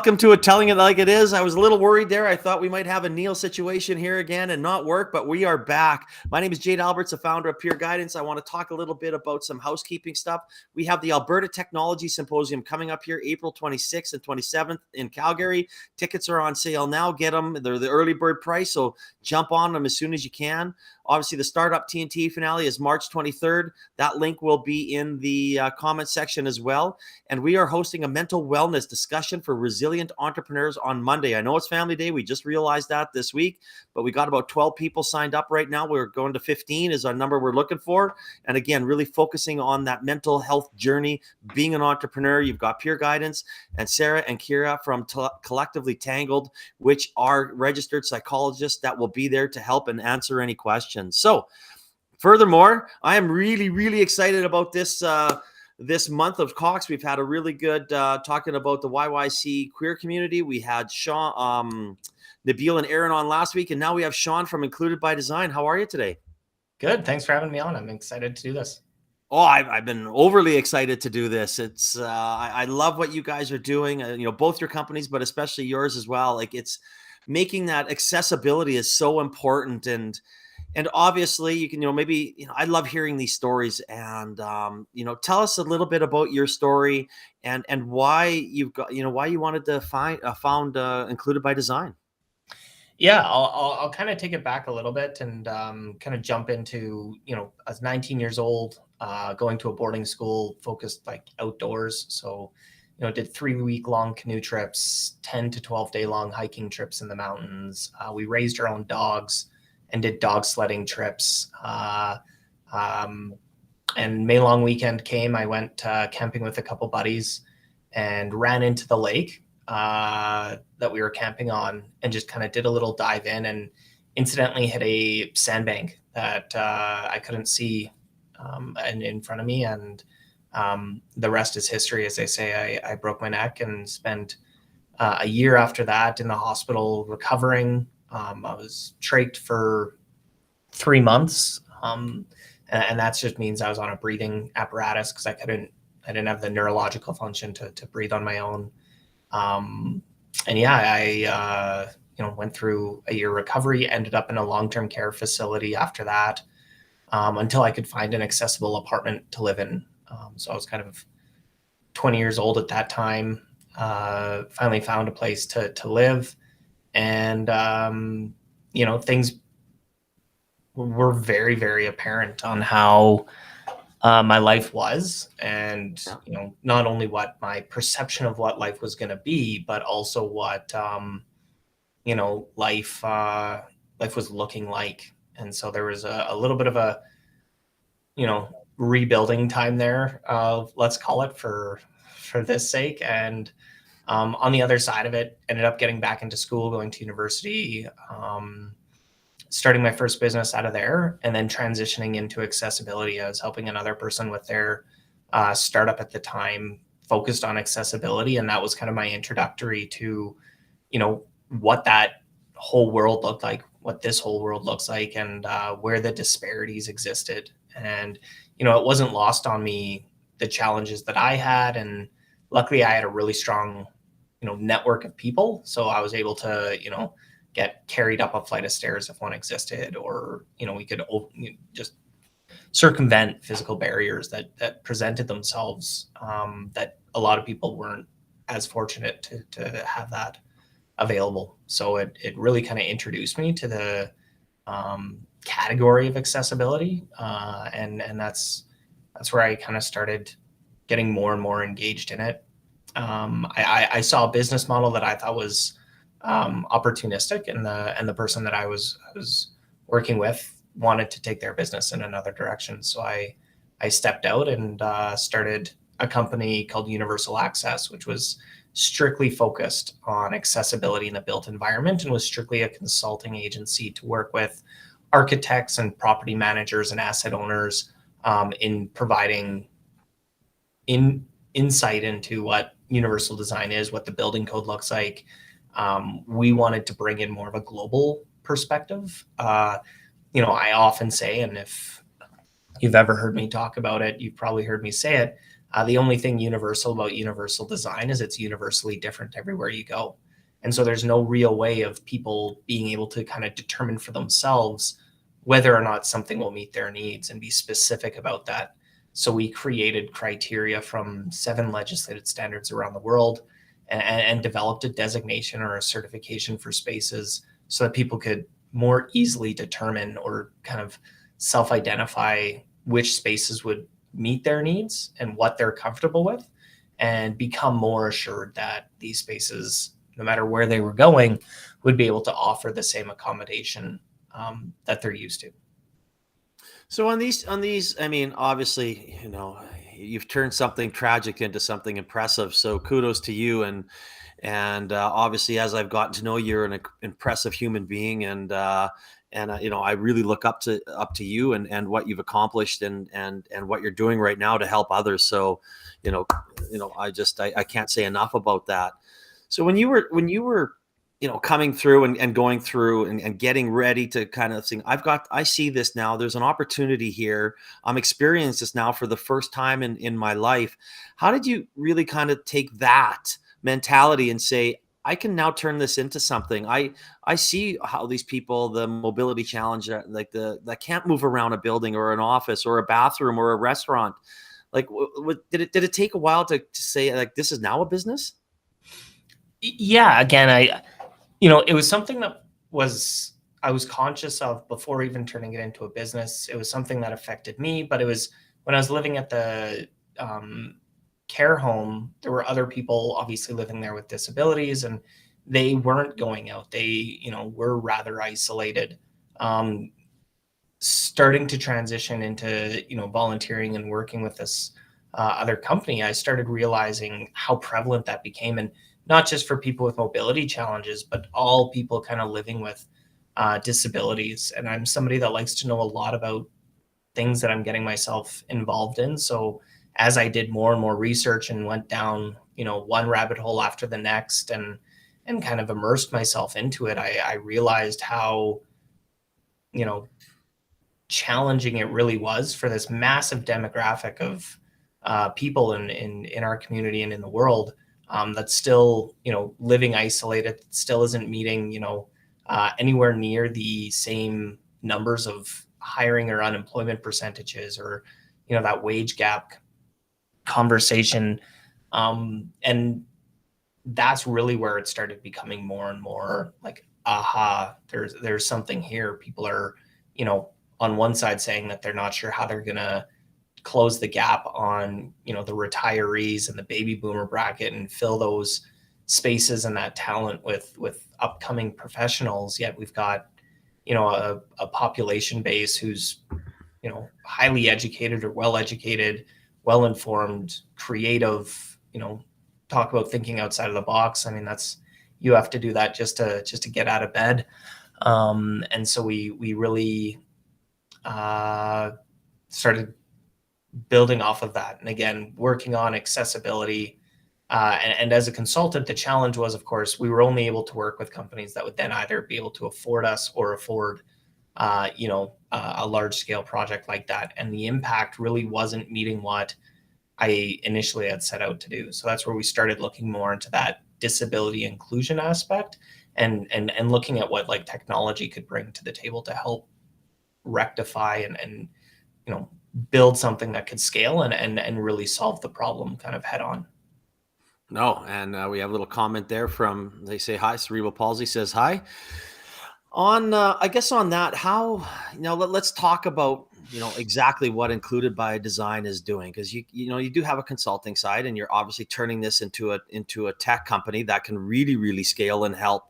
Welcome to it, Telling It Like It Is. I was a little worried there. I thought we might have a Neil situation here again and not work, but we are back. My name is Jade Alberts, the founder of Peer Guidance. I want to talk a little bit about some housekeeping stuff. We have the ALBERTA Technology Symposium coming up here April 26th and 27th in Calgary. Tickets are on sale now. Get them. They're the early bird price, so jump on them as soon as you can. Obviously, the Startup TNT finale is March 23rd. That link will be in the comment section as well. And we are hosting a mental wellness discussion for resilient entrepreneurs on Monday. I know it's Family Day. We just realized that this week, but we got about 12 people signed up right now. We're going to 15 is our number we're looking for. And again, really focusing on that mental health journey, being an entrepreneur. You've got Peer Guidance and Sarah and Kira from Collectively Tangled, which are registered psychologists that will be there to help and answer any questions. So furthermore, I am really excited about this this month of Cox. We've had a really good talking about the YYC queer community. We had Sean, Nabil and Aaron on last week, and now we have Sean from Included by Design. How are you today? Good. Thanks for having me on. I'm excited to do this. Oh, I've been overly excited to do this. It's I love what you guys are doing. Both your companies, but especially yours as well. Like, it's making that accessibility is so important, and obviously you can, maybe, I love hearing these stories, and tell us a little bit about your story and why you've got, why you wanted to found Included by Design. Yeah, I'll kind of take it back a little bit and kind of jump into, I was 19 years old, going to a boarding school focused like outdoors. So, did 3-week-long canoe trips, 10 to 12-day-long hiking trips in the mountains. We raised our own dogs and did dog sledding trips. And May long weekend came. I went camping with a couple buddies and ran into the lake that we were camping on, and just kind of did a little dive in and incidentally hit a sandbank that I couldn't see and in front of me. And the rest is history, as they say. I broke my neck and spent a year after that in the hospital recovering. I was trached for 3 months. And that just means I was on a breathing apparatus because I didn't have the neurological function to breathe on my own. And yeah, I went through a year recovery, ended up in a long-term care facility after that, until I could find an accessible apartment to live in. So I was kind of 20 years old at that time, finally found a place to live. And, things were very apparent on how my life was, and not only what my perception of what life was going to be, but also what life was looking like. And so there was a little bit of a rebuilding time there, let's call it, for this sake. And on the other side of it, ended up getting back into school, going to university, starting my first business out of there, and then transitioning into accessibility. I was helping another person with their startup at the time, focused on accessibility. And that was kind of my introductory to, what that whole world looked like, what this whole world looks like, and where the disparities existed. And, it wasn't lost on me, the challenges that I had. And luckily I had a really strong, network of people. So I was able to, get carried up a flight of stairs if one existed, or, we could just circumvent physical barriers that presented themselves, that a lot of people weren't as fortunate to have that available. So it really kind of introduced me to the category of accessibility. And that's where I kind of started getting more and more engaged in it. I saw a business model that I thought was opportunistic, and the person that I was working with wanted to take their business in another direction. So I stepped out and started a company called Universal Access, which was strictly focused on accessibility in the built environment, and was strictly a consulting agency to work with architects and property managers and asset owners in providing insight into what universal design is, what the building code looks like. We wanted to bring in more of a global perspective. I often say, and if you've ever heard me talk about it, you've probably heard me say it, The only thing universal about universal design is it's universally different everywhere you go. And so there's no real way of people being able to kind of determine for themselves whether or not something will meet their needs and be specific about that. So we created criteria from 7 legislated standards around the world, and developed a designation or a certification for spaces so that people could more easily determine or kind of self-identify which spaces would meet their needs and what they're comfortable with, and become more assured that these spaces, no matter where they were going, would be able to offer the same accommodation that they're used to. So on these, I mean, obviously, you've turned something tragic into something impressive. So kudos to you. And obviously, as I've gotten to know you, you're an impressive human being, and I really look up to you and what you've accomplished and what you're doing right now to help others. So, I can't say enough about that. So when you were coming through and going through and getting ready to kind of think, I see this now, there's an opportunity here. I'm experiencing this now for the first time in my life. How did you really kind of take that mentality and say, I can now turn this into something? I see how these people, the mobility challenge, like that can't move around a building or an office or a bathroom or a restaurant. Like, did it take a while to say, like, this is now a business? Yeah, again, it was something that I was conscious of before even turning it into a business. It was something that affected me, but it was when I was living at the care home, there were other people obviously living there with disabilities, and they weren't going out. They, were rather isolated. Starting to transition into, volunteering and working with this other company, I started realizing how prevalent that became. And not just for people with mobility challenges, but all people kind of living with disabilities. And I'm somebody that likes to know a lot about things that I'm getting myself involved in. So as I did more and more research and went down, one rabbit hole after the next, and kind of immersed myself into it, I realized how, challenging it really was for this massive demographic of people in our community and in the world, that's still, living isolated, still isn't meeting, anywhere near the same numbers of hiring or unemployment percentages, or, that wage gap conversation. And that's really where it started becoming more and more like, aha, there's something here. People are, on one side saying that they're not sure how they're going to close the gap on, the retirees and the baby boomer bracket and fill those spaces and that talent with upcoming professionals. Yet we've got, a population base who's, highly educated or well-educated, well-informed, creative, talk about thinking outside of the box. I mean, you have to do that just to get out of bed. And so we really started building off of that. And again, working on accessibility. And as a consultant, the challenge was, of course, we were only able to work with companies that would then either be able to afford us or afford, a large scale project like that. And the impact really wasn't meeting what I initially had set out to do. So that's where we started looking more into that disability inclusion aspect, and looking at what like technology could bring to the table to help rectify and build something that could scale and really solve the problem kind of head on. No, and we have a little comment there from, they say hi, cerebral palsy says hi. On, I guess on that, how, let's talk about, exactly what Included by Design is doing. Because you do have a consulting side, and you're obviously turning this into a tech company that can really, really scale and help.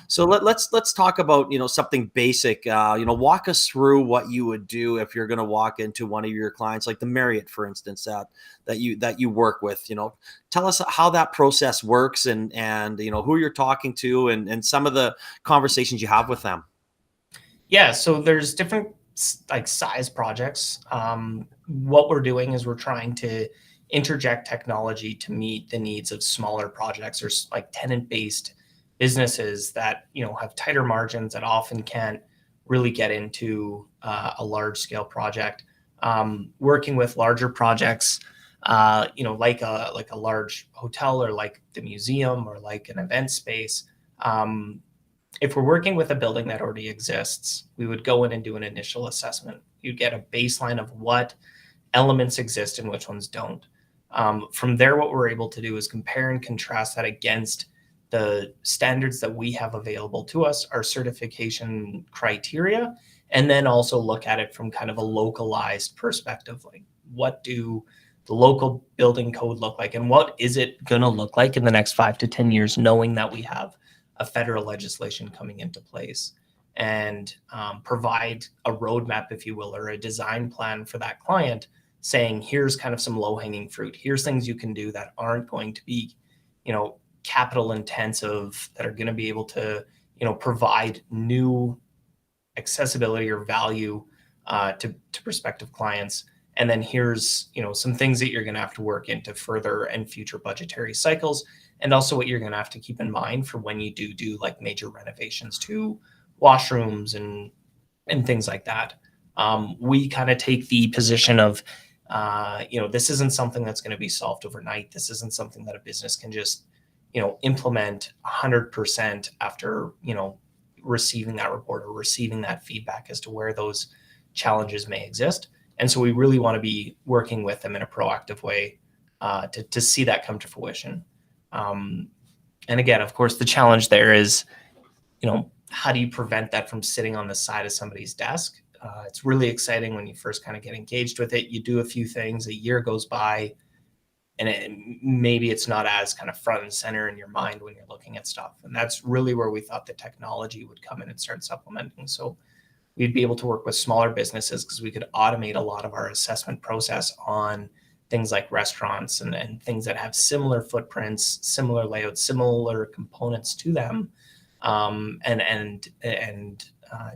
So let's talk about, something basic. Walk us through what you would do if you're going to walk into one of your clients, like the Marriott, for instance, that you work with. Tell us how that process works, and who you're talking to, and some of the conversations you have with them. Yeah, so there's different like size projects. What we're doing is we're trying to interject technology to meet the needs of smaller projects, or like tenant-based businesses that have tighter margins, that often can't really get into a large scale project. Working with larger projects, like a large hotel or like the museum or like an event space. If we're working with a building that already exists, we would go in and do an initial assessment. You'd get a baseline of what elements exist and which ones don't. From there, what we're able to do is compare and contrast that against the standards that we have available to us, our certification criteria, and then also look at it from kind of a localized perspective. Like, what do the local building code look like, and what is it going to look like in the next 5 to 10 years, knowing that we have a federal legislation coming into place, and provide a roadmap, if you will, or a design plan for that client, saying, here's kind of some low-hanging fruit. Here's things you can do that aren't going to be, capital intensive, that are going to be able to, provide new accessibility or value to prospective clients. And then here's, some things that you're going to have to work into further and future budgetary cycles. And also what you're going to have to keep in mind for when you do like major renovations to washrooms and things like that. We kind of take the position of, this isn't something that's going to be solved overnight. This isn't something that a business can just, implement 100% after, receiving that report or receiving that feedback as to where those challenges may exist. And so we really want to be working with them in a proactive way to see that come to fruition. And again, of course, the challenge there is, how do you prevent that from sitting on the side of somebody's desk? It's really exciting when you first kind of get engaged with it. You do a few things, a year goes by, and maybe it's not as kind of front and center in your mind when you're looking at stuff. And that's really where we thought the technology would come in and start supplementing. So we'd be able to work with smaller businesses because we could automate a lot of our assessment process on things like restaurants and things that have similar footprints, similar layouts, similar components to them, and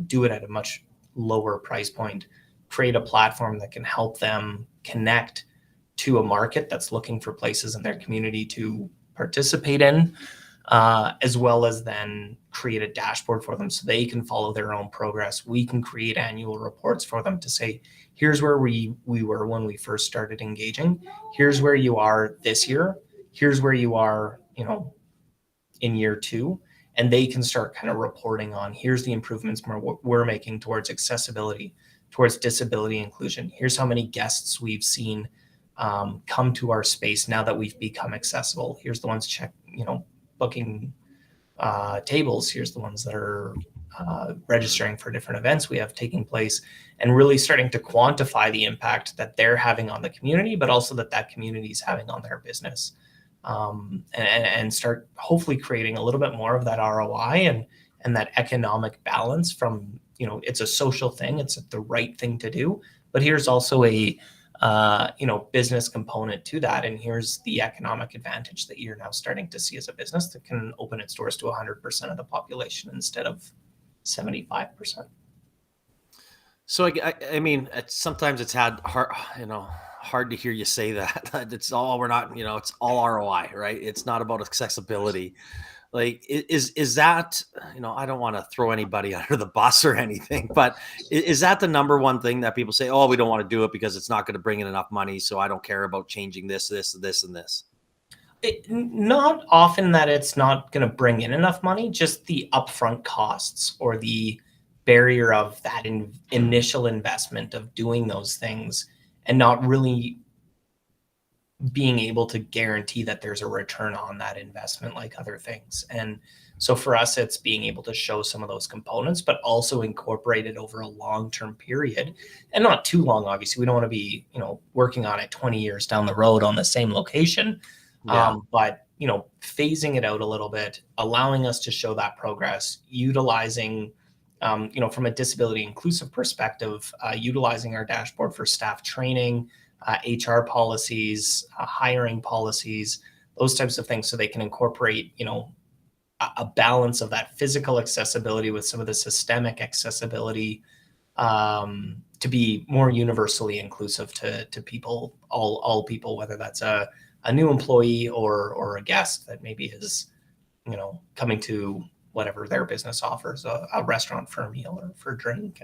do it at a much lower price point, create a platform that can help them connect to a market that's looking for places in their community to participate in, as well as then create a dashboard for them so they can follow their own progress. We can create annual reports for them to say, here's where we were when we first started engaging. Here's where you are this year. Here's where you are, in year 2. And they can start kind of reporting on, here's the improvements we're making towards accessibility, towards disability inclusion. Here's how many guests we've seen come to our space now that we've become accessible. Here's the ones booking tables. Here's the ones that are registering for different events we have taking place, and really starting to quantify the impact that they're having on the community, but also that community is having on their business, and start hopefully creating a little bit more of that ROI and that economic balance from, it's a social thing, it's the right thing to do, but here's also a business component to that. And here's the economic advantage that you're now starting to see as a business that can open its doors to 100% of the population instead of 75%. So I mean, sometimes it's hard to hear you say that. It's all, we're not, it's all ROI, right? It's not about accessibility. Like, is that, I don't want to throw anybody under the bus or anything, but is that the number one thing that people say, oh, we don't want to do it because it's not going to bring in enough money, so I don't care about changing this, and this? Not often that it's not going to bring in enough money, just the upfront costs or the barrier of that initial investment of doing those things and not really being able to guarantee that there's a return on that investment like other things. And so for us, it's being able to show some of those components, but also incorporate it over a long-term period, and not too long. Obviously, we don't want to be, working on it 20 years down the road on the same location. Yeah. But, phasing it out a little bit, allowing us to show that progress, utilizing, from a disability inclusive perspective, utilizing our dashboard for staff training, HR policies, hiring policies, those types of things, so they can incorporate, a balance of that physical accessibility with some of the systemic accessibility, to be more universally inclusive to people, all people, whether that's a new employee or a guest that maybe is, coming to whatever their business offers, a restaurant for a meal or for a drink,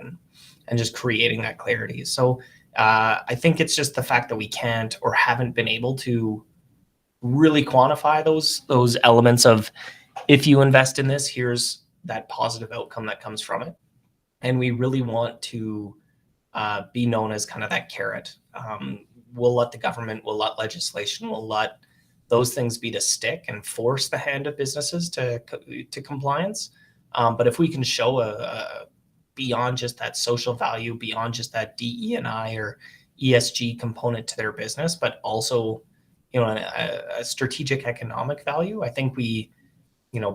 and just creating that clarity. So I think it's just the fact that we can't or haven't been able to really quantify those elements of, if you invest in this, here's that positive outcome that comes from it. And we really want to be known as kind of that carrot. We'll let the government, we'll let legislation, we'll let those things be the stick and force the hand of businesses to compliance. But if we can show a beyond just that social value, beyond just that DE&I or ESG component to their business, but also, a strategic economic value, I think we,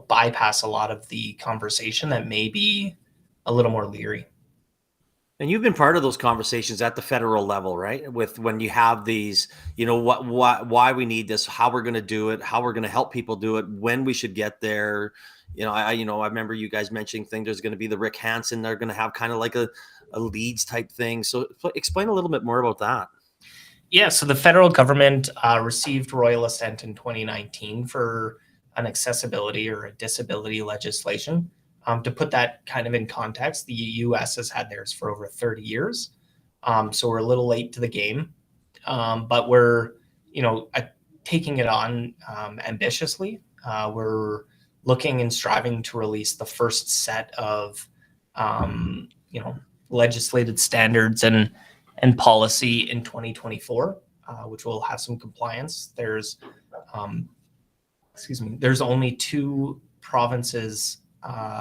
bypass a lot of the conversation that may be a little more leery. And you've been part of those conversations at the federal level, right? With when you have these, why we need this, how we're going to do it, how we're going to help people do it, when we should get there. I remember you guys mentioning things. There's going to be the Rick Hansen. They're going to have kind of like a leads type thing. So explain a little bit more about that. Yeah, so the federal government received royal assent in 2019 for an accessibility or a disability legislation. To put that kind of in context, the U.S. has had theirs for over 30 years. So we're a little late to the game, but we're, taking it on ambitiously. We're looking and striving to release the first set of, legislated standards and policy in 2024, which will have some compliance. There's only 2 provinces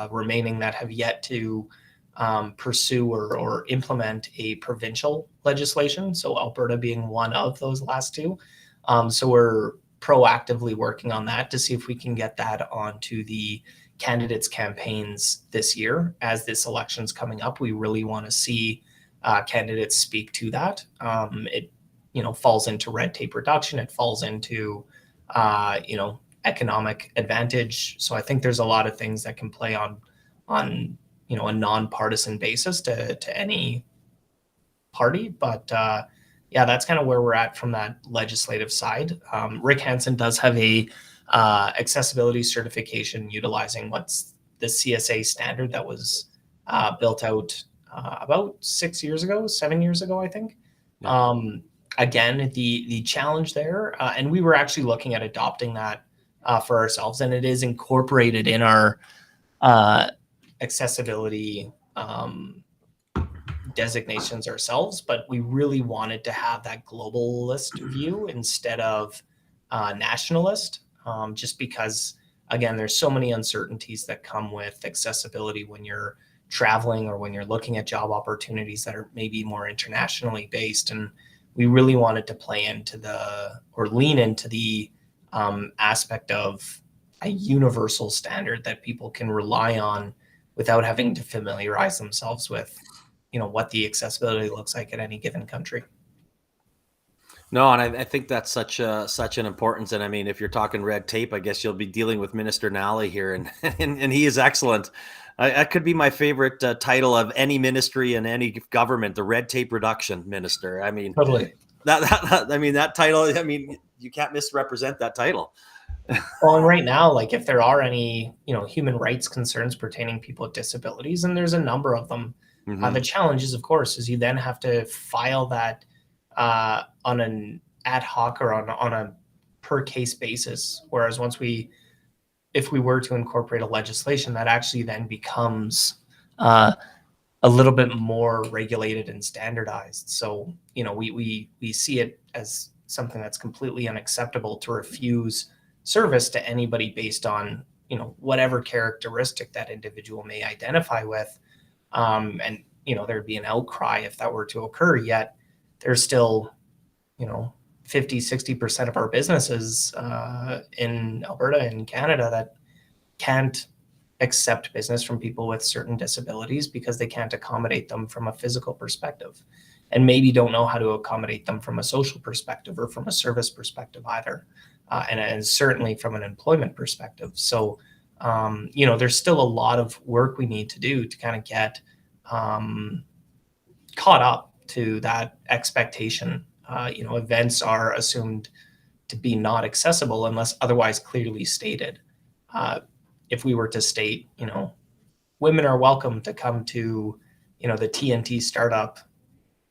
remaining that have yet to pursue or implement a provincial legislation. So Alberta being one of those last 2. So we're proactively working on that to see if we can get that onto the candidates' campaigns this year. As this election's coming up, we really want to see candidates speak to that. It falls into red tape reduction. It falls into economic advantage. So I think there's a lot of things that can play on a nonpartisan basis to any party. But that's kind of where we're at from that legislative side. Rick Hansen does have a accessibility certification utilizing what's the CSA standard that was built out about 7 years ago, I think. Yeah. Again, the challenge there, and we were actually looking at adopting that for ourselves, and it is incorporated in our accessibility designations ourselves, but we really wanted to have that globalist view instead of nationalist, just because, again, there's so many uncertainties that come with accessibility when you're traveling or when you're looking at job opportunities that are maybe more internationally based. And we really wanted to lean into the aspect of a universal standard that people can rely on without having to familiarize themselves with, what the accessibility looks like at any given country. No, and I think that's such an importance. And I mean, if you're talking red tape, I guess you'll be dealing with Minister Nally here, and he is excellent. That could be my favorite title of any ministry in any government, the red tape reduction minister. I mean, totally. That title. I mean, you can't misrepresent that title. Well, and right now, like if there are any, human rights concerns pertaining to people with disabilities, and there's a number of them, the challenge is, of course, is you then have to file that on an ad hoc or on a per case basis. Whereas if we were to incorporate a legislation, that actually then becomes a little bit more regulated and standardized. So, we see it as something that's completely unacceptable to refuse service to anybody based on, whatever characteristic that individual may identify with. And, there'd be an outcry if that were to occur, yet there's still, 50-60% of our businesses in Alberta and Canada that can't accept business from people with certain disabilities because they can't accommodate them from a physical perspective, and maybe don't know how to accommodate them from a social perspective or from a service perspective either, and certainly from an employment perspective. So, there's still a lot of work we need to do to kind of get caught up to that expectation. Events are assumed to be not accessible unless otherwise clearly stated. If we were to state, women are welcome to come to, the TNT startup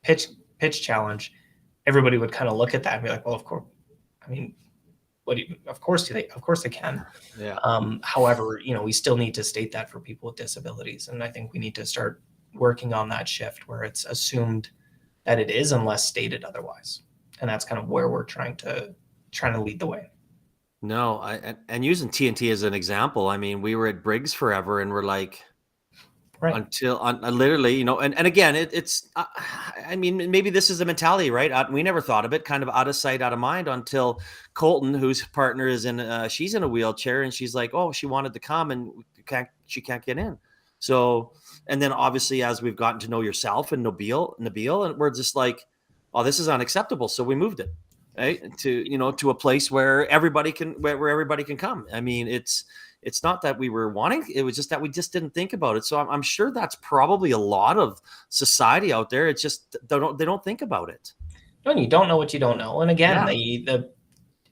pitch pitch challenge, everybody would kind of look at that and be like, well, of course, I mean, of course they can. Yeah. However, we still need to state that for people with disabilities. And I think we need to start working on that shift where it's assumed that it is unless stated otherwise. And that's kind of where we're trying to lead the way. No, and using TNT as an example, I mean, we were at Briggs forever and we're like, Right. until literally, and again, it's, I mean, maybe this is the mentality, right? We never thought of it, kind of out of sight, out of mind, until Colton, whose partner is she's in a wheelchair, and she's like, oh, she wanted to come and she can't get in. So, and then obviously, as we've gotten to know yourself and Nabil, and we're just like, oh, this is unacceptable. So we moved it, right, to a place where everybody can, where everybody can come. I mean, it's not that we were wanting, it was just that we just didn't think about it. So I'm sure that's probably a lot of society out there. It's just they don't think about it. No, you don't know what you don't know. And again,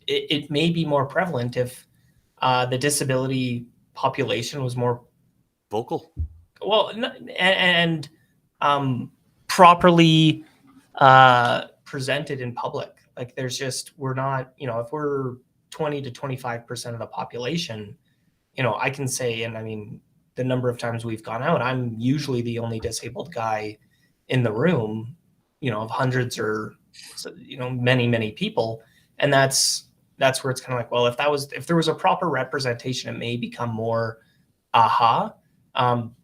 it may be more prevalent if the disability population was more vocal. Well, and properly presented in public. Like we're not, if we're 20 to 25% of the population, I can say, and I mean, the number of times we've gone out, I'm usually the only disabled guy in the room, of hundreds or, many, many people. And that's where it's kind of like, well, if there was a proper representation, it may become more aha.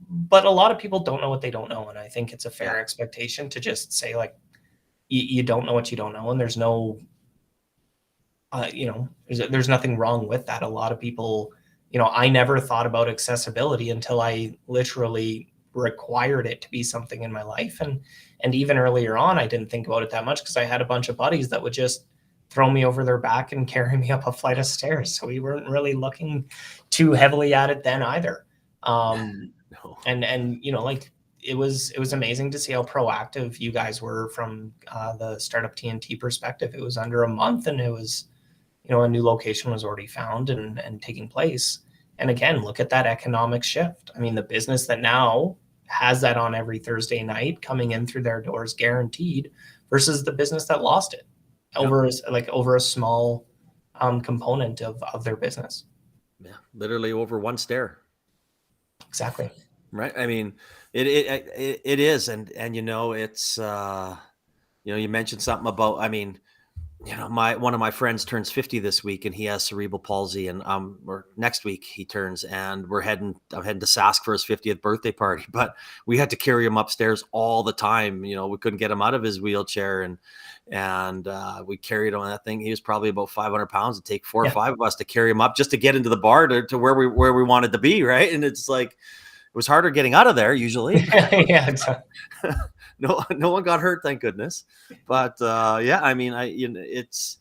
But a lot of people don't know what they don't know. And I think it's a fair expectation to just say, like, you don't know what you don't know. And there's no, there's nothing wrong with that. A lot of people, I never thought about accessibility until I literally required it to be something in my life. And even earlier on, I didn't think about it that much because I had a bunch of buddies that would just throw me over their back and carry me up a flight of stairs. So we weren't really looking too heavily at it then either. No. And like it was amazing to see how proactive you guys were from the Startup TNT perspective. It was under a month and it was, a new location was already found and taking place. And again, look at that economic shift. I mean, the business that now has that on every Thursday night coming in through their doors guaranteed versus the business that lost it over a small component of their business. Yeah, literally over one stair. Exactly. Right. I mean, it is. And it's, you mentioned something about, I mean, one of my friends turns 50 this week and he has cerebral palsy, and or next week he turns, and I'm heading to Sask for his 50th birthday party, but we had to carry him upstairs all the time. We couldn't get him out of his wheelchair, and we carried him on that thing. He was probably about 500 pounds. It'd take 4 or 5 of us to carry him up just to get into the bar to where we wanted to be. Right. And it's like, it was harder getting out of there usually. Yeah, exactly. No one got hurt, thank goodness. But I mean, it's,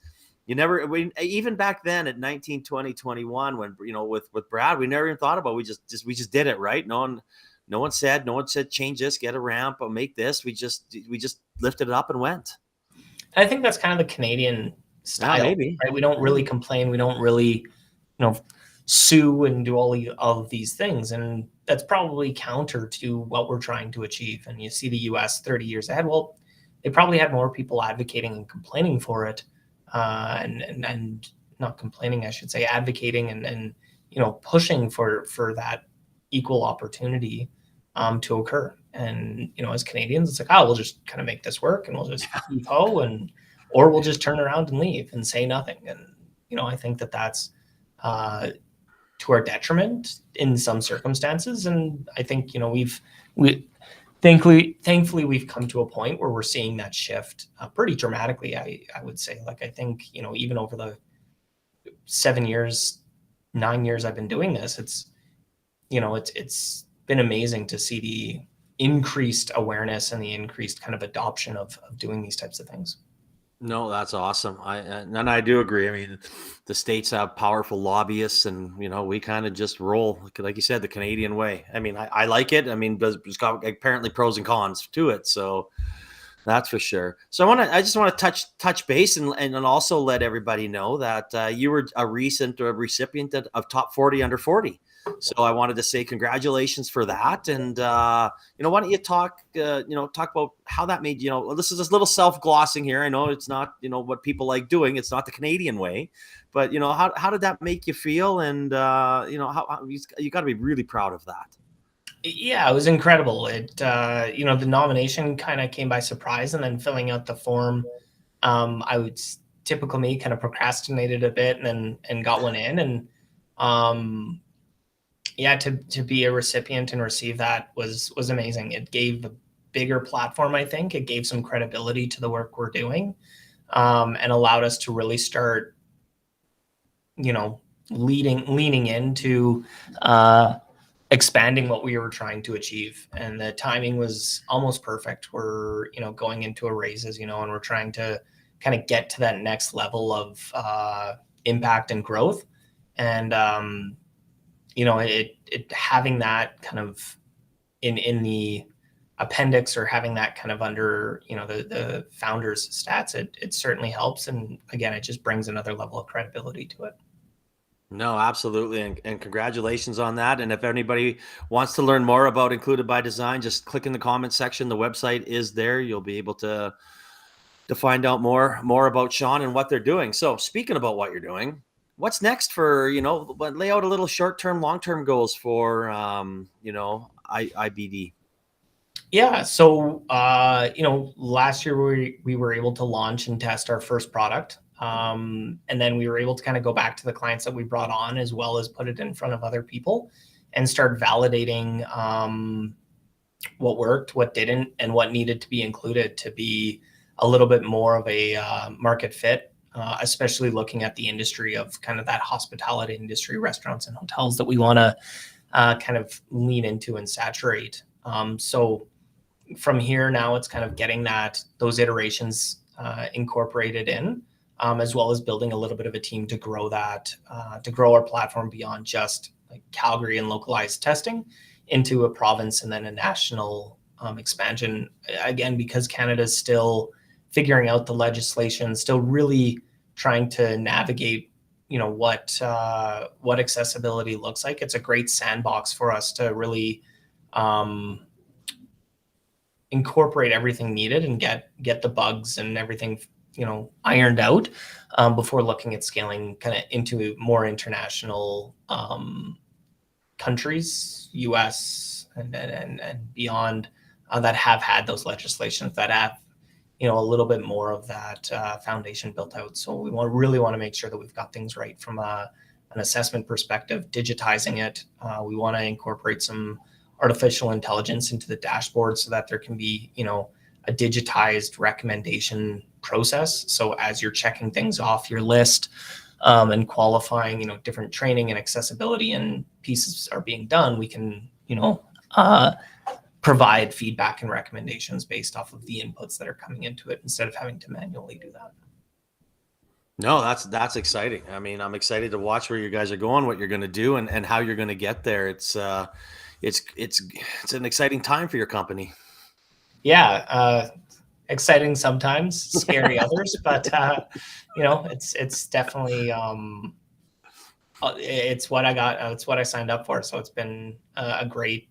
even back then at 19, 20, 21, when, with Brad, we never even thought about, we just did it, right? No one said, change this, get a ramp, or make this. We just lifted it up and went. I think that's kind of the Canadian style, maybe. Right? We don't really complain. We don't really, sue and do all of these things. And that's probably counter to what we're trying to achieve. And you see the US 30 years ahead. Well, they probably had more people advocating and complaining for it, and not complaining, I should say, advocating and pushing for that equal opportunity to occur. And as Canadians, it's like, we'll just kind of make this work, and we'll just or we'll just turn around and leave and say nothing. And I think that's to our detriment in some circumstances. And I think thankfully we've come to a point where we're seeing that shift pretty dramatically. I would say, like, I think even over the 9 years I've been doing this, it's been amazing to see the increased awareness and the increased kind of adoption of doing these types of things. No, that's awesome. I do agree. I mean, the States have powerful lobbyists, and we kind of just roll, like you said, the Canadian way. I mean, I like it. I mean, there's got apparently pros and cons to it, so that's for sure. So I just want to touch base and also let everybody know that you were a recipient of Top 40 Under 40. So I wanted to say congratulations for that. And, why don't you talk about how that made, this is this little self-glossing here. I know it's not, what people like doing. It's not the Canadian way, but, how did that make you feel? And, how you got to be really proud of that. Yeah, it was incredible. The nomination kind of came by surprise, and then filling out the form, I would typical me kind of procrastinated a bit and got one in. And to be a recipient and receive that was amazing. It gave a bigger platform. I think it gave some credibility to the work we're doing, and allowed us to really start, leaning into expanding what we were trying to achieve. And the timing was almost perfect. We're, going into a raises, and we're trying to kind of get to that next level of impact and growth. And, it having that kind of in the appendix, or having that kind of under, the founder's stats, it certainly helps. And again, it just brings another level of credibility to it. No, absolutely. And congratulations on that. And if anybody wants to learn more about Included by Design, just click in the comment section. The website is there. You'll be able to find out more about Sean and what they're doing. So speaking about what you're doing, what's next for, lay out a little short-term, long-term goals for, IBD. Yeah. So, last year we were able to launch and test our first product. And then we were able to kind of go back to the clients that we brought on, as well as put it in front of other people and start validating what worked, what didn't, and what needed to be included to be a little bit more of a market fit, especially looking at the industry of kind of that hospitality industry, restaurants and hotels that we want to kind of lean into and saturate. So from here now, it's kind of getting those iterations incorporated in, as well as building a little bit of a team to grow our platform beyond just like Calgary and localized testing into a province and then a national expansion. Again, because Canada's still figuring out the legislation, still really trying to navigate, what accessibility looks like. It's a great sandbox for us to really incorporate everything needed and get the bugs and everything ironed out before looking at scaling kind of into more international countries, US and beyond, that have had those legislations, that have a little bit more of that foundation built out. So we really want to make sure that we've got things right from an assessment perspective, digitizing it. We want to incorporate some artificial intelligence into the dashboard so that there can be a digitized recommendation process. So as you're checking things off your list and qualifying, different training and accessibility and pieces are being done, we can, provide feedback and recommendations based off of the inputs that are coming into it instead of having to manually do that. No, that's exciting. I mean, I'm excited to watch where you guys are going, what you're going to do, and how you're going to get there. It's an exciting time for your company. Yeah, exciting sometimes, scary others, but it's definitely it's what I got. It's what I signed up for. So it's been a great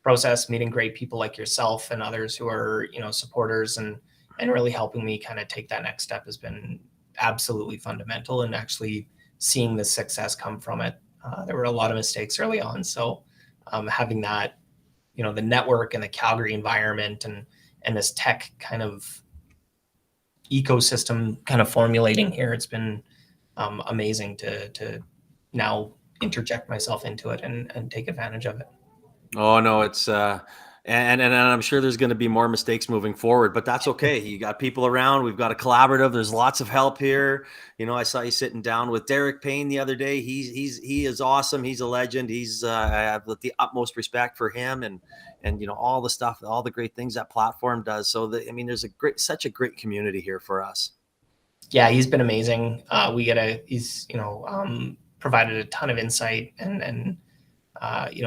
process, meeting great people like yourself and others who are supporters and really helping me kind of take that next step has been absolutely fundamental. And actually seeing the success come from it, there were a lot of mistakes early on. So having that, the network and the Calgary environment and this tech kind of ecosystem kind of formulating here, it's been amazing to now interject myself into it and take advantage of it. Oh no, it's and I'm sure there's going to be more mistakes moving forward, but that's okay. You got people around. We've got a collaborative. There's lots of help here. I saw you sitting down with Derek Payne the other day. He is awesome. He's a legend. I have the utmost respect for him and all the stuff, all the great things that platform does. So there's such a great community here for us. Yeah, he's been amazing. He's provided a ton of insight and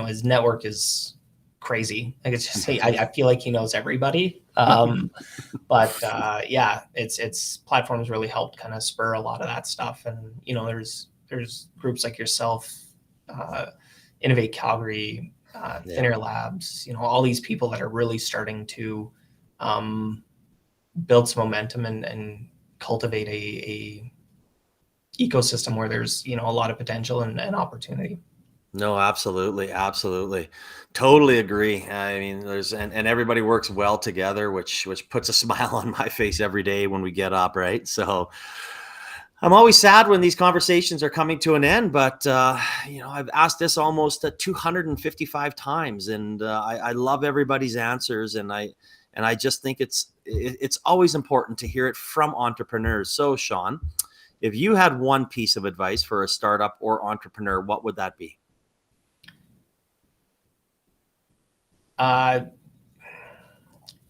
his network is crazy. Like it's just, I feel like he knows everybody. But it's platforms really helped kind of spur a lot of that stuff. And, there's groups like yourself, Innovate Calgary, Thin Air Labs, all these people that are really starting to build some momentum and cultivate a ecosystem where there's a lot of potential and opportunity. No, absolutely. Absolutely. Totally agree. I mean, and everybody works well together, which puts a smile on my face every day when we get up, right? So I'm always sad when these conversations are coming to an end, but I've asked this almost 255 times, and I love everybody's answers, and I just think it's always important to hear it from entrepreneurs. So, Sean, if you had one piece of advice for a startup or entrepreneur, what would that be?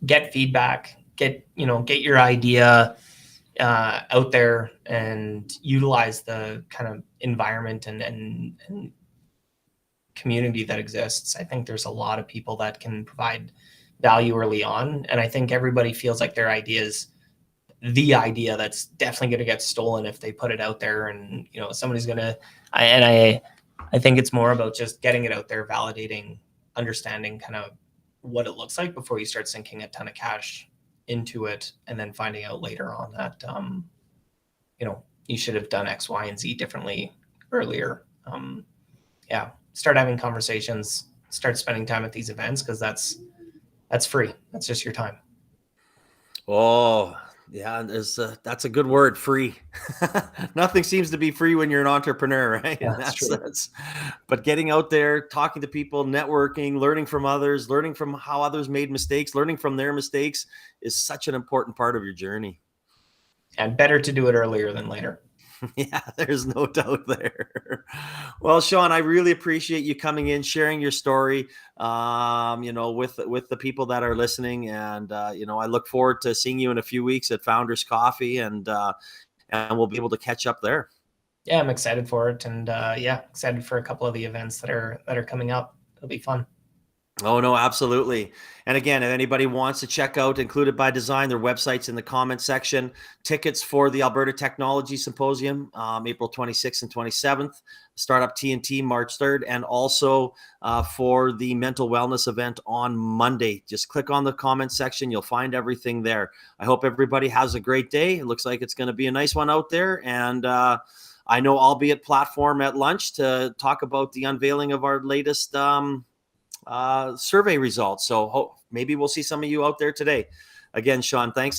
Get feedback, get your idea out there, and utilize the kind of environment and community that exists. I think there's a lot of people that can provide value early on, and I think everybody feels like their idea is the idea that's definitely going to get stolen if they put it out there, and somebody's going to. I think it's more about just getting it out there, validating, understanding kind of what it looks like before you start sinking a ton of cash into it, and then finding out later on that you should have done X, Y, and Z differently earlier. Start having conversations, start spending time at these events, because that's free. That's just your time. Oh, yeah, that's a good word, free. Nothing seems to be free when you're an entrepreneur, right? Yeah, that's true. But getting out there, talking to people, networking, learning from others, learning from how others made mistakes, learning from their mistakes is such an important part of your journey. And better to do it earlier than later. Yeah, there's no doubt there. Well, Sean, I really appreciate you coming in, sharing your story, with the people that are listening. And, I look forward to seeing you in a few weeks at Founders Coffee, and we'll be able to catch up there. Yeah, I'm excited for it. And excited for a couple of the events that are coming up. It'll be fun. Oh, no, absolutely. And again, if anybody wants to check out Included by Design, their website's in the comment section. Tickets for the Alberta Technology Symposium, April 26th and 27th, Startup TNT, March 3rd, and also for the mental wellness event on Monday. Just click on the comment section. You'll find everything there. I hope everybody has a great day. It looks like it's going to be a nice one out there. And I know I'll be at Platform at lunch to talk about the unveiling of our latest survey results. So maybe we'll see some of you out there today. Again, Sean, thanks a lot.